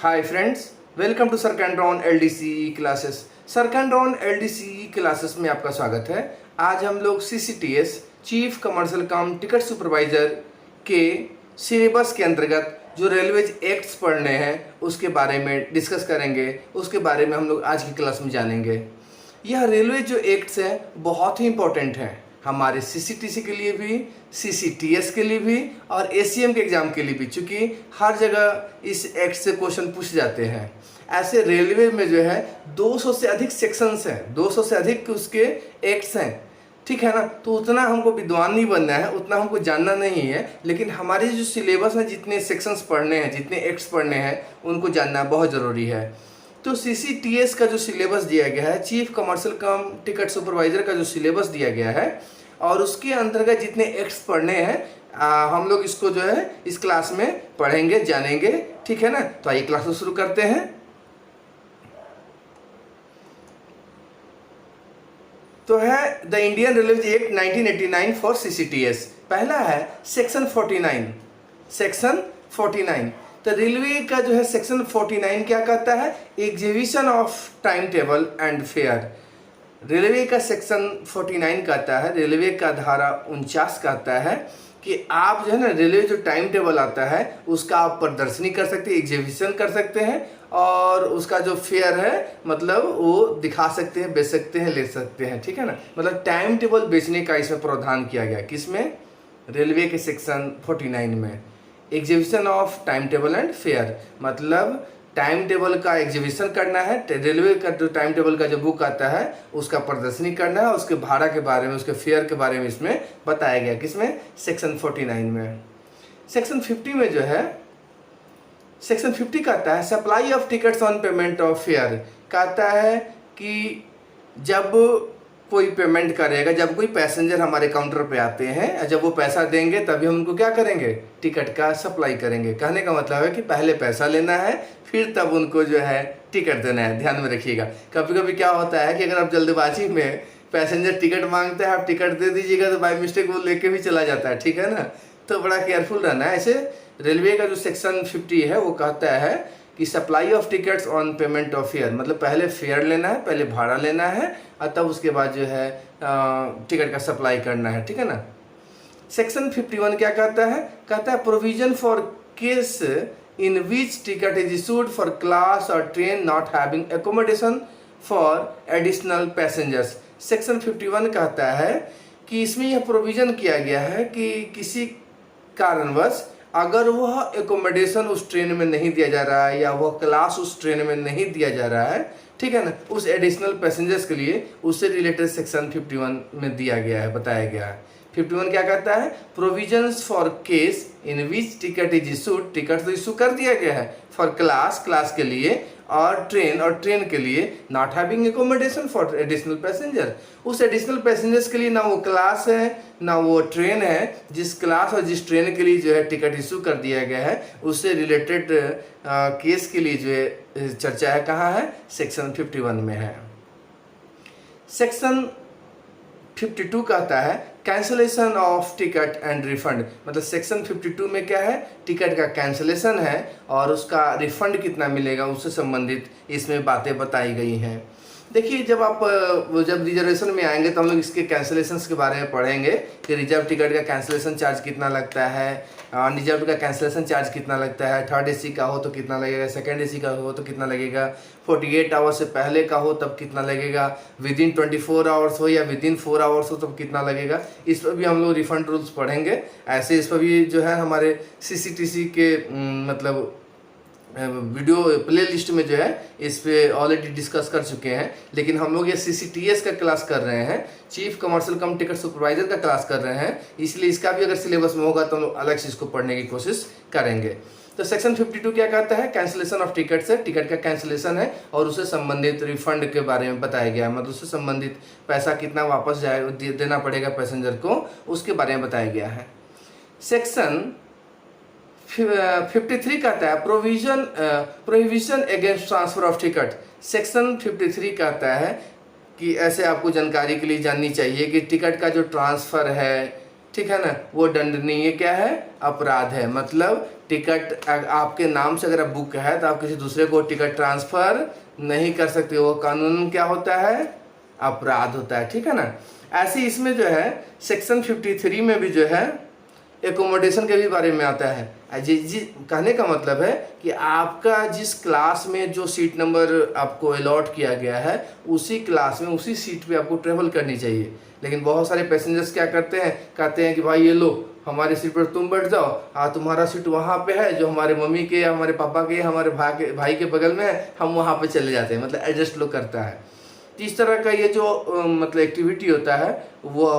Hi friends, welcome to सरकैंड्रॉन LDC classes. सरकैंड्रॉन LDC classes में आपका स्वागत है। आज हम लोग CCTS chief commercial cum ticket supervisor के सिलेबस के अंतर्गत जो रेलवेज एक्ट्स पढ़ने हैं उसके बारे में डिस्कस करेंगे। उसके बारे में हम लोग आज की क्लास में जानेंगे। यह रेलवे जो एक्ट्स हैं बहुत ही इंपॉर्टेंट हैं हमारे सीसीटीसी के लिए भी, सीसीटीएस के लिए भी और एसीएम के एग्ज़ाम के लिए भी, चूँकि हर जगह इस एक्ट से क्वेश्चन पूछ जाते हैं। ऐसे रेलवे में जो है 200 से अधिक सेक्शंस हैं, 200 से अधिक उसके एक्ट्स हैं, ठीक है ना। तो उतना हमको विद्वान नहीं बनना है, उतना हमको जानना नहीं है, लेकिन हमारे जो सिलेबस में जितने सेक्शंस पढ़ने हैं, जितने एक्ट्स पढ़ने हैं, उनको जानना बहुत ज़रूरी है। तो सीसीटीएस का जो सिलेबस दिया गया है, chief commercial cum ticket supervisor का जो सिलेबस दिया गया है और उसके अंतर्गत जितने एक्ट्स पढ़ने हैं हम लोग इसको जो है इस क्लास में पढ़ेंगे, जानेंगे, ठीक है ना। तो आइए क्लास को शुरू करते हैं। तो है the Indian railway act 1989 for CCTS. पहला है सेक्शन 49। सेक्शन 49 तो रेलवे का जो है सेक्शन 49 क्या कहता है? Exhibition of time table and fair. Railway का सेक्शन 49 कहता है, रेलवे का धारा 49 कहता है कि आप जो है ना रेलवे जो टाइम टेबल आता है उसका आप प्रदर्शनी कर सकते हैं, एग्जीबिशन कर सकते हैं और उसका जो फेयर है मतलब वो दिखा सकते हैं, बेच सकते हैं, ले सकते हैं, ठीक है ना। मतलब टाइम टेबल बेचने का इसमें प्रावधान किया गया। किसमें? रेलवे के सेक्शन 49 में। Exhibition of time table and fair मतलब टाइम टेबल का एग्जीबिशन करना है, रेलवे का जो टाइम टेबल का जो बुक आता है उसका प्रदर्शनी करना है, उसके भाड़ा के बारे में, उसके फेयर के बारे में इसमें बताया गया। किसमें? सेक्शन 49 में। सेक्शन 50 में जो है, सेक्शन 50 कहता है supply of tickets on payment of fair. कहता है कि जब कोई पेमेंट करेगा, जब कोई पैसेंजर हमारे काउंटर पे आते हैं, जब वो पैसा देंगे तभी हम उनको क्या करेंगे? टिकट का सप्लाई करेंगे। कहने का मतलब है कि पहले पैसा लेना है फिर तब उनको जो है टिकट देना है। ध्यान में रखिएगा। कभी कभी क्या होता है कि अगर आप जल्दबाजी में पैसेंजर टिकट मांगते हैं, आप टिकट दे दीजिएगा तो बाई मिस्टेक वो लेके भी चला जाता है, ठीक है ना। तो बड़ा केयरफुल रहना है। ऐसे रेलवे का जो सेक्शन 50 है वो कहता है कि supply of tickets on payment of fair मतलब पहले फेयर लेना है, पहले भाड़ा लेना है और तब उसके बाद जो है टिकट का सप्लाई करना है, ठीक है ना। सेक्शन 51 क्या कहता है? कहता है provision for case in which ticket is issued for class और train not having accommodation for additional passengers. Section 51 कहता है कि इसमें यह प्रोविजन किया गया है कि किसी कारणवश अगर वह एकोमोडेशन उस ट्रेन में नहीं दिया जा रहा है या वह क्लास उस ट्रेन में नहीं दिया जा रहा है, ठीक है ना, उस एडिशनल पैसेंजर्स के लिए उससे रिलेटेड सेक्शन 51 में दिया गया है, बताया गया है। 51 क्या कहता है? Provisions for case in which ticket is issued, ticket तो इशू कर दिया गया है फॉर क्लास के लिए और ट्रेन के लिए, not having accommodation for additional passenger. उस एडिशनल पैसेंजर्स के लिए ना वो क्लास है ना वो ट्रेन है, जिस क्लास और जिस ट्रेन के लिए जो है टिकट इशू कर दिया गया है उससे रिलेटेड केस के लिए जो है चर्चा है। कहाँ है? सेक्शन 51 में है। सेक्शन 52 कहता है cancellation of ticket and refund मतलब सेक्शन 52 में क्या है? टिकट का कैंसलेशन है और उसका रिफंड कितना मिलेगा उससे संबंधित इसमें बातें बताई गई हैं। देखिए जब रिजर्वेशन में आएंगे तो हम लोग इसके कैंसलेशंस के बारे में पढ़ेंगे कि रिजर्व टिकट का कैंसलेशन चार्ज कितना लगता है, रिजर्व का कैंसलेशन चार्ज कितना लगता है, थर्ड एसी का हो तो कितना लगेगा, सेकंड एसी का हो तो कितना लगेगा, 48 आवर्स से पहले का हो तब कितना लगेगा, विदिन 24 आवर्स हो या विदिन 4 आवर्स हो तब कितना लगेगा। इस पर भी हम लोग रिफंड रूल्स पढ़ेंगे। ऐसे इस पर भी जो है हमारे सीसीटीसी के मतलब वीडियो प्ले लिस्ट में जो है इस पे ऑलरेडी डिस्कस कर चुके हैं, लेकिन हम लोग ये सीसीटीएस का क्लास कर रहे हैं, chief commercial cum ticket supervisor का क्लास कर रहे हैं, इसलिए इसका भी अगर सिलेबस में होगा तो हम लोग अलग से इसको पढ़ने की कोशिश करेंगे। तो सेक्शन 52 क्या कहता है? कैंसिलेशन ऑफ टिकट से, टिकट का कैंसिलेशन है और उससे संबंधित रिफंड के बारे में बताया गया है, मतलब उससे संबंधित पैसा कितना वापस देना पड़ेगा पैसेंजर को, उसके बारे में बताया गया है। सेक्शन 53 कहता है prohibition against transfer of ticket. Section 53 कहता है कि ऐसे आपको जानकारी के लिए जाननी चाहिए कि टिकट का जो ट्रांसफ़र है, ठीक है ना, वो दंडनीय क्या है? अपराध है। मतलब टिकट आपके नाम से अगर आप बुक है तो आप किसी दूसरे को टिकट ट्रांसफ़र नहीं कर सकते, वो कानून क्या होता है, अपराध होता है, ठीक है ना। ऐसे इसमें जो है सेक्शन 53 में भी जो है एकोमोडेशन के भी बारे में आता है। जी कहने का मतलब है कि आपका जिस क्लास में जो सीट नंबर आपको अलॉट किया गया है उसी क्लास में उसी सीट पे आपको ट्रेवल करनी चाहिए। लेकिन बहुत सारे पैसेंजर्स क्या करते हैं, कहते हैं कि भाई ये लो हमारी सीट पर तुम बैठ जाओ, तुम्हारा सीट वहाँ पे है जो हमारे मम्मी के, हमारे पापा के, हमारे भाई के बगल में है, हम वहाँ पे चले जाते हैं, मतलब एडजस्ट लोग करता है। तो इस तरह का ये जो मतलब एक्टिविटी होता है वो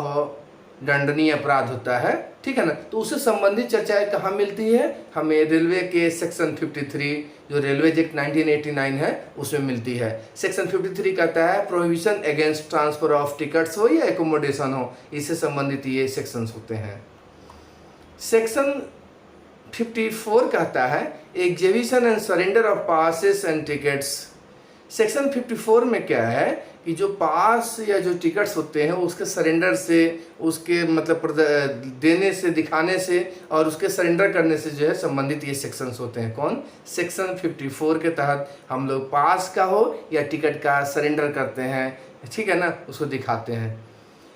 दंडनीय अपराध होता है, ठीक है ना। तो उससे संबंधित चर्चाएं कहाँ मिलती है, हमें रेलवे के सेक्शन 53 जो रेलवे एक्ट 1989 है उसमें मिलती है। सेक्शन 53 कहता है prohibition against transfer of tickets हो या एकोमोडेशन हो, इससे संबंधित ये सेक्शंस होते हैं। सेक्शन 54 कहता है exhibition and surrender of passes and tickets. Section 54 में क्या है कि जो पास या जो टिकट्स होते हैं उसके सरेंडर से, उसके मतलब देने से, दिखाने से और उसके सरेंडर करने से जो है संबंधित ये सेक्शंस होते हैं। कौन? सेक्शन 54 के तहत हम लोग पास का हो या टिकट का सरेंडर करते हैं, ठीक है ना, उसको दिखाते हैं।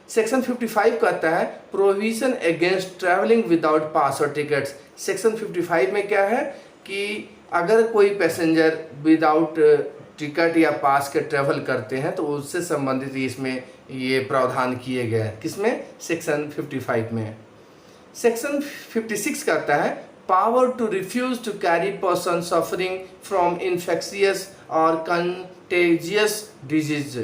सेक्शन 55 कहता है प्रोहिबिशन अगेंस्ट ट्रैवलिंग विदाउट पास और टिकट्स। सेक्शन 55 में क्या है कि अगर कोई पैसेंजर विदाउट टिकट या पास के ट्रैवल करते हैं तो उससे संबंधित इसमें ये प्रावधान किए गए हैं। किसमें? सेक्शन 55 में। सेक्शन 56 कहता है power to refuse to carry person suffering from infectious और कंटेजियस डिजीज।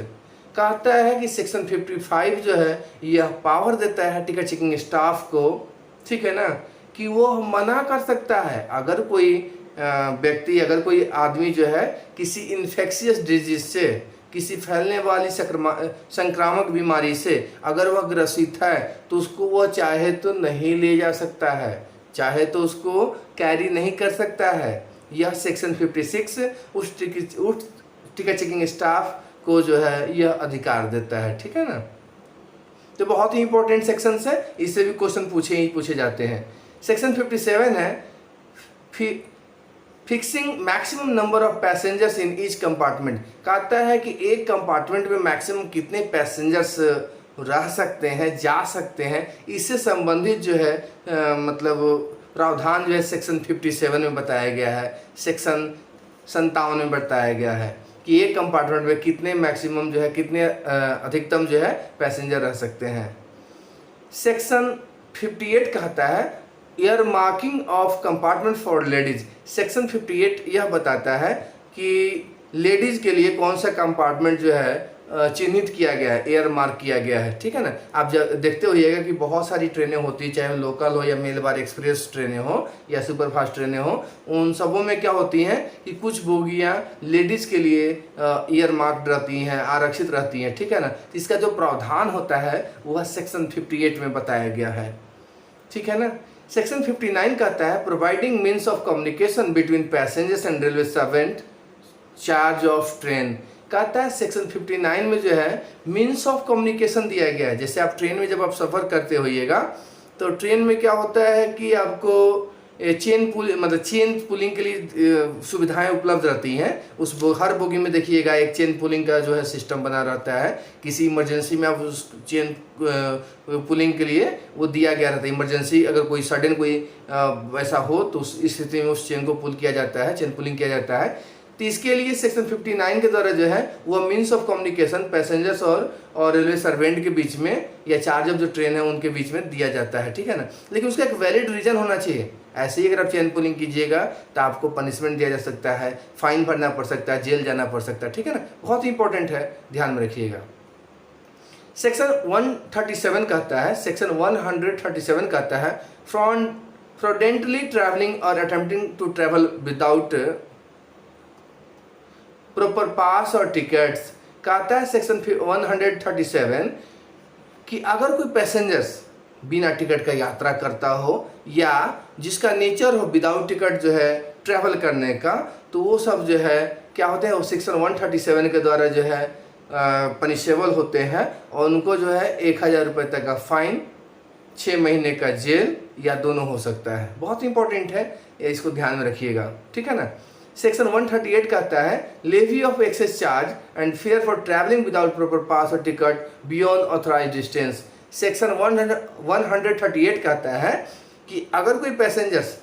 कहता है कि सेक्शन 55 जो है यह पावर देता है टिकट चेकिंग स्टाफ को, ठीक है ना, कि वो मना कर सकता है अगर कोई व्यक्ति, अगर कोई आदमी जो है किसी इन्फेक्शियस डिजीज से, किसी फैलने वाली संक्रामक बीमारी से अगर वह ग्रसित है तो उसको वह चाहे तो नहीं ले जा सकता है, चाहे तो उसको कैरी नहीं कर सकता है। यह सेक्शन 56 उस टिकट चेकिंग स्टाफ को जो है यह अधिकार देता है, ठीक है ना। तो बहुत ही इंपॉर्टेंट सेक्शंस है, इससे भी क्वेश्चन पूछे जाते हैं। सेक्शन 57 है fixing maximum number of passengers in each compartment. कहता है कि एक कंपार्टमेंट में मैक्सिमम कितने पैसेंजर्स रह सकते हैं, जा सकते हैं, इससे संबंधित जो है मतलब प्रावधान जो है सेक्शन 57 में बताया गया है। सेक्शन 57 में बताया गया है कि एक कंपार्टमेंट में कितने मैक्सिमम जो है, कितने अधिकतम जो है पैसेंजर रह सकते हैं। सेक्शन 58 कहता है air marking of compartment for ladies. Section 58 यह बताता है कि लेडीज़ के लिए कौन सा कंपार्टमेंट जो है चिन्हित किया गया है, एयर मार्क किया गया है, ठीक है ना। आप जब देखते होइएगा कि बहुत सारी ट्रेनें होती, चाहे लोकल हो या मेलबार एक्सप्रेस ट्रेनें हो या सुपरफास्ट ट्रेनें हो, उन सबों में क्या होती हैं कि कुछ बोगियां लेडीज़ के लिए एयर मार्क्ड रहती हैं, आरक्षित रहती हैं, ठीक है ना। इसका जो प्रावधान होता है वह सेक्शन 58 में बताया गया है, ठीक है ना। सेक्शन 59 कहता है providing means of communication between passengers and railway servant charge of train. कहता है सेक्शन 59 में जो है मीन्स ऑफ कम्युनिकेशन दिया गया है। जैसे आप ट्रेन में जब आप सफ़र करते होइएगा तो ट्रेन में क्या होता है कि आपको चेन पुलिंग के लिए सुविधाएं उपलब्ध रहती हैं। हर बोगी में देखिएगा एक चेन पुलिंग का जो है सिस्टम बना रहता है। किसी इमरजेंसी में आप उस चेन पुलिंग के लिए वो दिया गया रहता है। इमरजेंसी अगर कोई सडन कोई वैसा हो तो उस स्थिति में उस चेन को पुल किया जाता है, चेन पुलिंग किया जाता है। तो इसके लिए सेक्शन 59 के द्वारा जो है वह मीन्स ऑफ कम्युनिकेशन पैसेंजर्स और रेलवे सर्वेंट के बीच में या चार्ज ऑफ जो ट्रेन है उनके बीच में दिया जाता है, ठीक है ना। लेकिन उसका एक वैलिड रीज़न होना चाहिए। ऐसे ही अगर आप चेन पुलिंग कीजिएगा तो आपको पनिशमेंट दिया जा सकता है, फाइन भरना पड़ सकता है, जेल जाना पड़ सकता है, ठीक है ना। बहुत ही इंपॉर्टेंट है, ध्यान में रखिएगा। सेक्शन 137 कहता है, सेक्शन 137 कहता है फ्रॉडेंटली ट्रैवलिंग और attempting to travel without proper pass और टिकट्स। कहता है सेक्शन 137 कि अगर कोई पैसेंजर्स बिना टिकट का यात्रा करता हो या जिसका नेचर हो विदाउट टिकट जो है ट्रैवल करने का, तो वो सब जो है क्या होते हैं, वो सेक्शन 137 के द्वारा जो है पनिशेबल होते हैं और उनको जो है 1000 रुपये तक का फाइन 6 महीने का जेल या दोनों हो सकता है। बहुत इंपॉर्टेंट है, इसको ध्यान में रखिएगा, ठीक है ना। सेक्शन 138 कहता है levy of excess charge and fare for travelling without proper pass और ticket beyond authorised distance. Section 138 कहता है कि अगर कोई पैसेंजर्स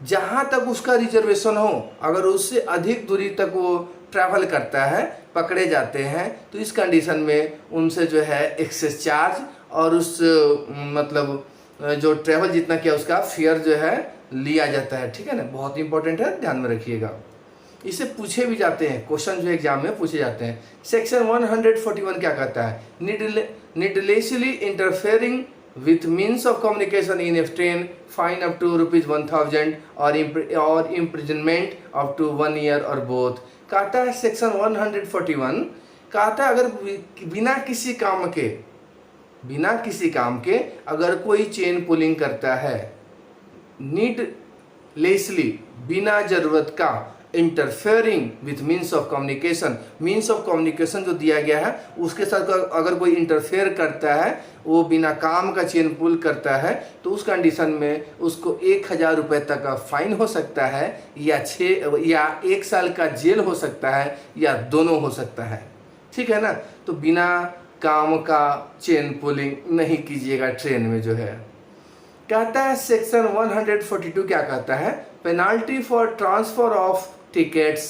जहाँ तक उसका रिजर्वेशन हो, अगर उससे अधिक दूरी तक वो ट्रैवल करता है, पकड़े जाते हैं, तो इस कंडीशन में उनसे जो है एक्सेस चार्ज और उस मतलब जो ट्रैवल जितना किया उसका फेयर जो है लिया जाता है, ठीक है ना। बहुत इंपॉर्टेंट है, ध्यान में रखिएगा। इसे पूछे भी जाते हैं, क्वेश्चन जो एग्जाम में पूछे जाते हैं। सेक्शन 141 क्या कहता है, needlessly interfering with means of communication in a train, fine up to ₹1000 और imprisonment up to 1 year और both। कहता है सेक्शन 141 कहता है अगर बिना किसी काम के अगर कोई चेन पुलिंग करता है, नीडलेसली बिना जरूरत का, interfering with means of communication जो दिया गया है उसके साथ अगर कोई इंटरफेयर करता है, वो बिना काम का चेन पुल करता है, तो उस कंडीशन में उसको 1000 रुपये तक का फाइन हो सकता है या 1 साल का जेल हो सकता है या दोनों हो सकता है, ठीक है ना। तो बिना काम का चेन पुलिंग नहीं कीजिएगा ट्रेन में जो है। कहता है सेक्शन 142 क्या कहता है, penalty for transfer of tickets.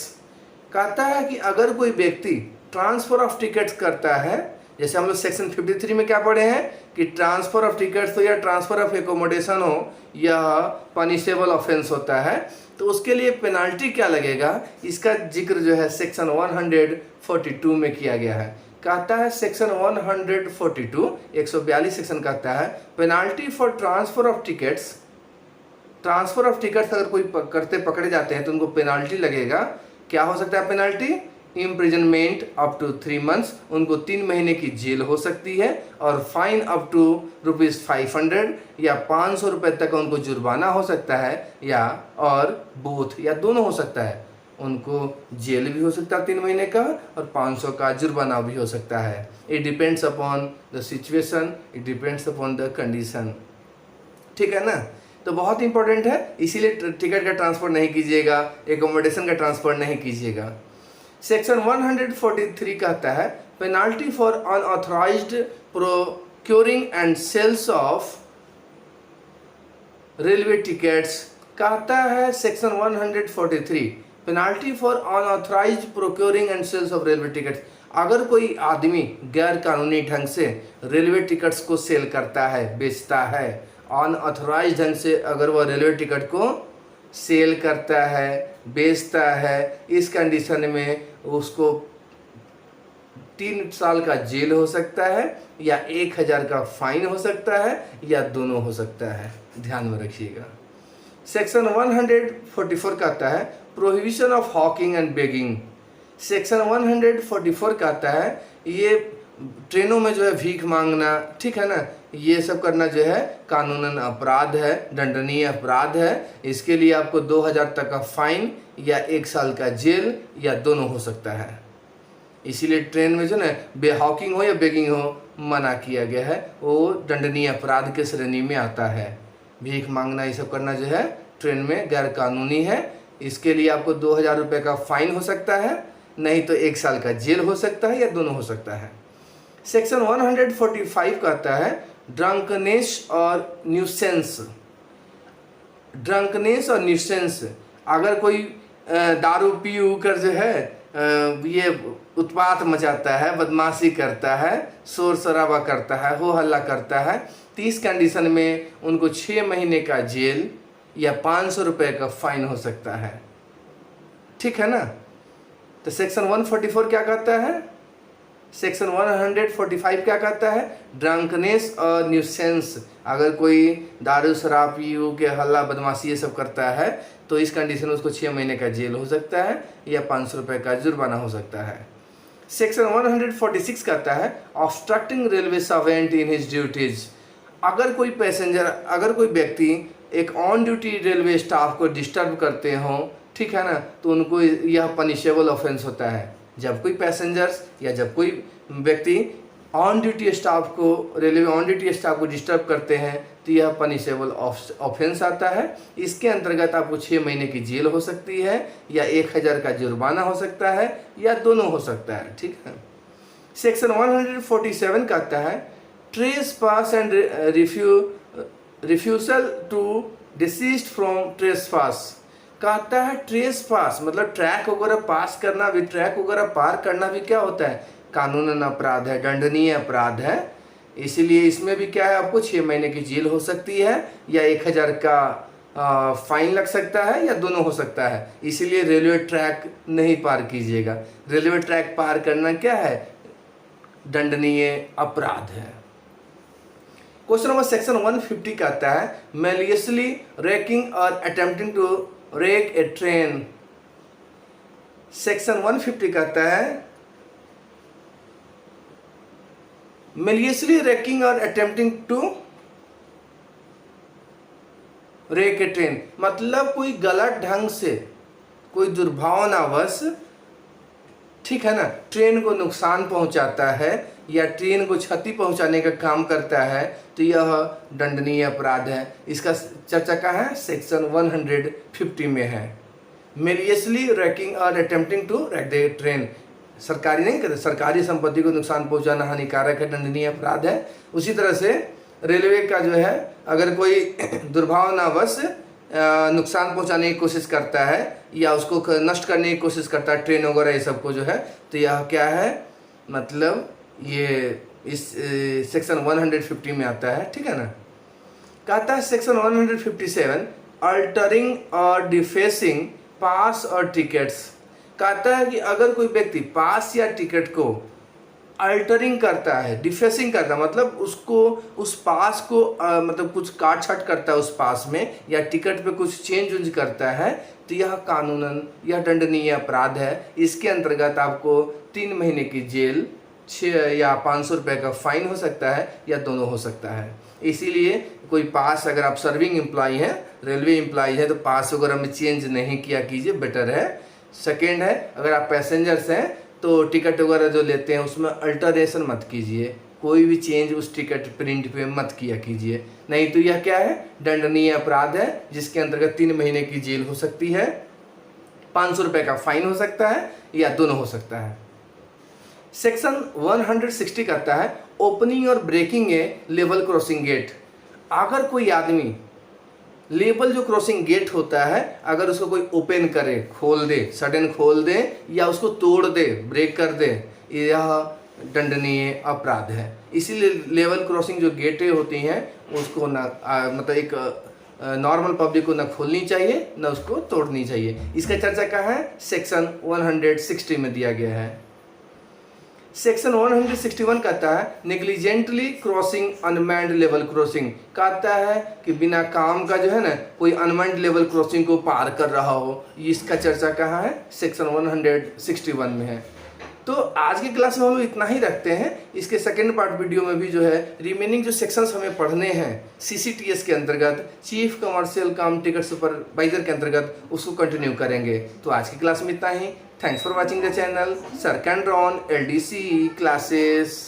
कहता है कि अगर कोई व्यक्ति ट्रांसफर ऑफ टिकट्स करता है, जैसे हम लोग सेक्शन 53 में क्या पढ़े हैं कि ट्रांसफर ऑफ टिकट्स हो या ट्रांसफर ऑफ एकोमोडेशन हो, यह पनिशेबल ऑफेंस होता है, तो उसके लिए पेनाल्टी क्या लगेगा, इसका जिक्र जो है सेक्शन 142 में किया गया है। कहता है सेक्शन 142 142 सेक्शन कहता है penalty for transfer of tickets अगर कोई करते पकड़े जाते हैं तो उनको पेनाल्टी लगेगा। क्या हो सकता है penalty, imprisonment up to 3 months, उनको 3 महीने की जेल हो सकती है, और फाइन अप टू ₹500 या 500 रुपये तक उनको जुर्माना हो सकता है, या और बोथ या दोनों हो सकता है। उनको जेल भी हो सकता है 3 महीने का और 500 का जुर्माना भी हो सकता है। It depends upon the situation, it depends upon the condition, ठीक है ना। तो बहुत इंपॉर्टेंट है, इसीलिए टिकट का ट्रांसफर नहीं कीजिएगा, एकोमोडेशन का ट्रांसफर नहीं कीजिएगा। सेक्शन 143 कहता है penalty for unauthorized procuring and sales of railway tickets. कहता है section 143 penalty for unauthorized procuring and sales of railway tickets. अगर कोई आदमी गैर कानूनी ढंग से रेलवे टिकट्स को सेल करता है, बेचता है, अनऑथराइज ढंग से अगर वह रेलवे टिकट को सेल करता है, बेचता है, इस कंडीशन में उसको 3 साल का जेल हो सकता है या 1000 का फाइन हो सकता है या दोनों हो सकता है, ध्यान में रखिएगा। सेक्शन 144 कहता है prohibition of Hawking and begging. Section 144 कहता है ये ट्रेनों में जो है भीख मांगना, ठीक है ना, ये सब करना जो है कानूनन अपराध है, दंडनीय अपराध है। इसके लिए आपको 2000 तक का फाइन या 1 साल का जेल या दोनों हो सकता है। इसीलिए ट्रेन में जो ना बेहॉकिंग हो या बेगिंग हो मना किया गया है, वो दंडनीय अपराध के श्रेणी में आता है। भीख मांगना ये सब करना जो है ट्रेन में गैर कानूनी है। इसके लिए आपको 2000 रुपये का फाइन हो सकता है, नहीं तो 1 साल का जेल हो सकता है या दोनों हो सकता है। सेक्शन 145 कहता है ड्रंकनेस और न्यूसेंस। ड्रंकनेस और न्यूसेंस, अगर कोई दारू पी कर जो है ये उत्पात मचाता है, बदमाशी करता है, शोर शराबा करता है, हो हल्ला करता है, तो इस कंडीशन में उनको 6 महीने का जेल या 500 रुपये का फाइन हो सकता है, ठीक है ना। तो सेक्शन 144 क्या कहता है, सेक्शन 145 क्या कहता है, ड्रंकनेस और न्यूसेंस, अगर कोई दारू शराब पी के हल्ला बदमाशी ये सब करता है तो इस कंडीशन में उसको 6 महीने का जेल हो सकता है या 500 रुपये का जुर्माना हो सकता है। सेक्शन 146 कहता है obstructing railway servant in his duties. अगर कोई पैसेंजर, अगर कोई व्यक्ति एक ऑन ड्यूटी रेलवे स्टाफ को डिस्टर्ब करते हों, ठीक है ना, तो उनको यह पनिशेबल ऑफेंस होता है। जब कोई पैसेंजर्स या जब कोई व्यक्ति ऑन ड्यूटी स्टाफ को, रेलवे ऑन ड्यूटी स्टाफ को डिस्टर्ब करते हैं तो यह पनिशेबल ऑफेंस आता है। इसके अंतर्गत आपको 6 महीने की जेल हो सकती है या 1000 का जुर्माना हो सकता है या दोनों हो सकता है, ठीक है। सेक्शन 147 कहता है trespass and refusal to desist from trespass. कहता है ट्रेसपास मतलब ट्रैक वगैरह पास करना भी, ट्रैक वगैरह पार करना भी क्या होता है, कानूनन अपराध है, दंडनीय अपराध है। इसीलिए इसमें भी क्या है, आपको 6 महीने की जेल हो सकती है या 1000 का फाइन लग सकता है या दोनों हो सकता है। इसीलिए रेलवे ट्रैक नहीं पार कीजिएगा। रेलवे ट्रैक पार करना क्या है, दंडनीय अपराध है। क्वेश्चन नंबर सेक्शन 150 कहता है मैलियसली रेकिंग और attempting to wreck a train. Section 150 कहता है मैलियसली रेकिंग और attempting to wreck a train मतलब कोई गलत ढंग से, कोई दुर्भावनावश, ठीक है ना, ट्रेन को नुकसान पहुंचाता है या ट्रेन को क्षति पहुंचाने का काम करता है तो यह दंडनीय अपराध है। इसका चर्चा कहाँ है, सेक्शन 150 में है। मैलियसली रैकिंग और attempting to wreck the train, सरकारी नहीं कहते, सरकारी संपत्ति को नुकसान पहुंचाना हानिकारक है, दंडनीय अपराध है। उसी तरह से रेलवे का जो है अगर कोई दुर्भावनावश नुकसान पहुंचाने की कोशिश करता है या उसको नष्ट करने की कोशिश करता है, ट्रेन वगैरह ये सब को जो है, तो यह क्या है, मतलब ये इस सेक्शन 150 में आता है, ठीक है ना। कहता है सेक्शन 157 अल्टरिंग और डिफेसिंग पास और टिकट्स। कहता है कि अगर कोई व्यक्ति पास या टिकट को अल्टरिंग करता है, डिफेसिंग करता है मतलब उसको, उस पास को मतलब कुछ काट छाट करता है उस पास में या टिकट पे कुछ चेंज वेंज करता है तो यह कानूनन यह दंडनीय अपराध है। इसके अंतर्गत आपको 3 महीने की जेल, 6 या 500 रुपये का फाइन हो सकता है या दोनों हो सकता है। इसीलिए कोई पास, अगर आप सर्विंग एम्प्लॉई हैं, रेलवे एम्प्लॉई है, तो पास वगैरह में चेंज नहीं किया कीजिए, बेटर है। सेकेंड है, अगर आप पैसेंजर्स हैं तो टिकट वगैरह जो लेते हैं उसमें अल्टरेशन मत कीजिए, कोई भी चेंज उस टिकट प्रिंट पे मत किया कीजिए, नहीं तो यह क्या है, दंडनीय अपराध है जिसके अंतर्गत 3 महीने की जेल हो सकती है, 500 रुपये का फाइन हो सकता है या दोनों हो सकता है। सेक्शन 160 कहता है ओपनिंग और ब्रेकिंग ए लेवल क्रॉसिंग गेट। अगर कोई आदमी लेवल जो क्रॉसिंग गेट होता है अगर उसको कोई ओपन करे, खोल दे, सडन खोल दे या उसको तोड़ दे, ब्रेक कर दे, यह दंडनीय अपराध है। इसीलिए लेवल क्रॉसिंग जो गेटें होती हैं उसको ना मतलब एक नॉर्मल पब्लिक को ना खोलनी चाहिए ना उसको तोड़नी चाहिए। इसका चर्चा कहाँ है, सेक्शन 160 में दिया गया है। सेक्शन 161 कहता है negligently crossing unmanned level crossing. कहता है कि बिना काम का जो है ना कोई अनमैन्ड लेवल क्रॉसिंग को पार कर रहा हो, इसका चर्चा कहाँ है, सेक्शन 161 में है। तो आज की क्लास में हम लोग इतना ही रखते हैं। इसके सेकेंड पार्ट वीडियो में भी जो है रिमेनिंग जो सेक्शंस हमें पढ़ने हैं CCTS के अंतर्गत, chief commercial cum ticket supervisor के अंतर्गत, उसको कंटिन्यू करेंगे। तो आज की क्लास में इतना ही। Thanks for watching the channel sir कैंड्रॉन LDC क्लासेस।